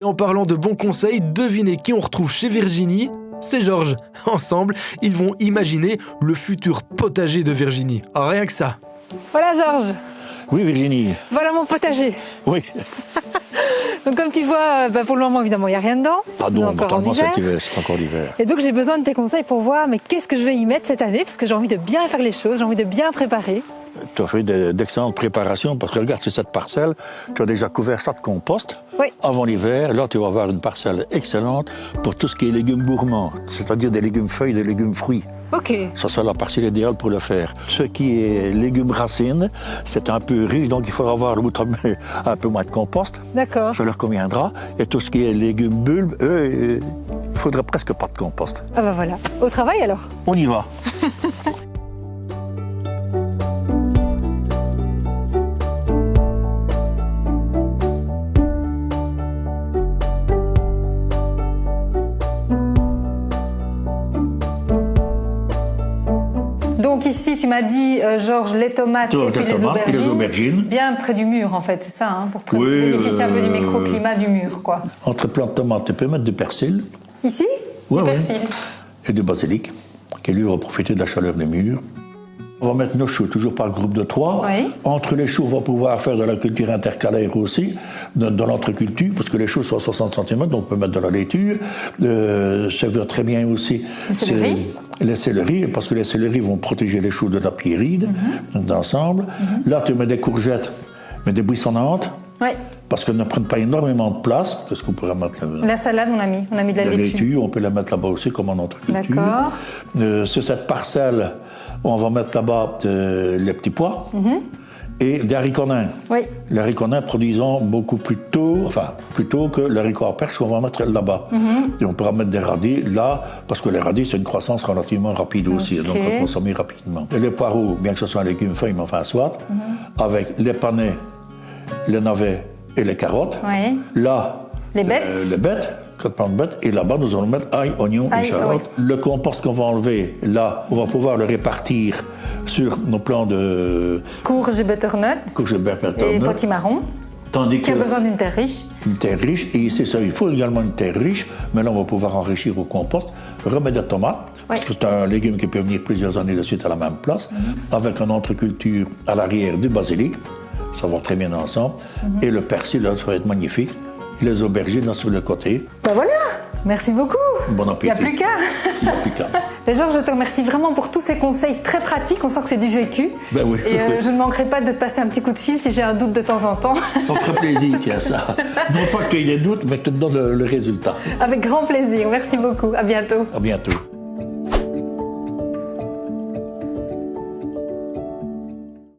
Et en parlant de bons conseils, devinez qui on retrouve chez Virginie? C'est Georges. Ensemble, ils vont imaginer le futur potager de Virginie. Ah, rien que ça. Voilà Georges, Oui, Virginie. voilà mon potager. Oui. Donc comme tu vois, pour le moment évidemment il n'y a rien dedans. Ah On est non, encore en totalement, hiver. c'est encore l'hiver. Et donc j'ai besoin de tes conseils pour voir mais qu'est-ce que je vais y mettre cette année, parce que j'ai envie de bien faire les choses, j'ai envie de bien préparer. Tu as fait d'excellentes préparations parce que regarde, sur cette parcelle, tu as déjà couvert ça de compost. Oui. Avant l'hiver, là, tu vas avoir une parcelle excellente pour tout ce qui est légumes gourmands, c'est-à-dire des légumes feuilles, des légumes fruits. Ok. Ça sera la parcelle idéale pour le faire. Ce qui est légumes racines, c'est un peu riche, donc il faudra avoir un peu moins de compost. D'accord. Ça leur conviendra. Et tout ce qui est légumes bulbes, eux, il faudra presque pas de compost. Ah bah voilà. Au travail alors. On y va. Donc ici tu m'as dit Georges, les tomates et puis les aubergines. Bien près du mur en fait, c'est ça, hein, pour bénéficier un peu du microclimat du mur quoi. Entre plants de tomates, tu peux mettre du persil. Ici Ouais, du ouais. persil. Et du basilic, qui lui va profiter de la chaleur des murs. On va mettre nos choux, toujours par groupe de 3. Oui. Entre les choux, on va pouvoir faire de la culture intercalaire aussi, dans l'entreculture, parce que les choux sont à 60 cm, donc on peut mettre de la laitue. Ça va très bien aussi. Le céleri. Les céleris, parce que les céleris vont protéger les choux de la pierride, d'ensemble. Là, tu mets des courgettes, mais des buissonnantes, Oui. parce qu'elles ne prennent pas énormément de place, parce qu'on pourrait mettre La salade on a mis de la laitue. on peut la mettre là-bas aussi comme en entreculture. D'accord. Sur cette parcelle, on va mettre là-bas les petits pois et des haricots nains. Oui. Les haricots nains produisant beaucoup plus tôt que le haricot à perche qu'on va mettre là-bas. Et on pourra mettre des radis là, parce que les radis, c'est une croissance relativement rapide aussi, donc on peut consommer rapidement. Et les poireaux, bien que ce soit un légume feuille, mais enfin soit, avec les panais, les navets et les carottes. Oui. Là, Les bêtes. 4 plants de bêtes. Et là-bas, nous allons mettre ail, oignon et échalote. Le compost qu'on va enlever, là, on va pouvoir le répartir sur nos plants de Courge et butternut. Et potimarron. Tandis Qui a besoin d'une terre riche. Une terre riche. Et ici, ça, il faut également une terre riche. Mais là, on va pouvoir enrichir au compost. Remettre des tomates. Parce que c'est un légume qui peut venir plusieurs années de suite à la même place. Avec une entreculture à l'arrière du basilic. Ça va très bien ensemble. Et le persil, là, ça va être magnifique. Et les aubergines, là, sur le côté. Ben voilà. Merci beaucoup. Bon appétit. Il n'y a plus qu'à. Il n'y a plus qu'à. Mais Georges, je te remercie vraiment pour tous ces conseils très pratiques. On sent que c'est du vécu. Ben oui. Et je ne manquerai pas de te passer un petit coup de fil si j'ai un doute de temps en temps. Ça me ferait plaisir qu'il y a ça. Non pas qu'il y ait des doutes, mais que tu te donnes le résultat. Avec grand plaisir. Merci beaucoup. À bientôt. À bientôt.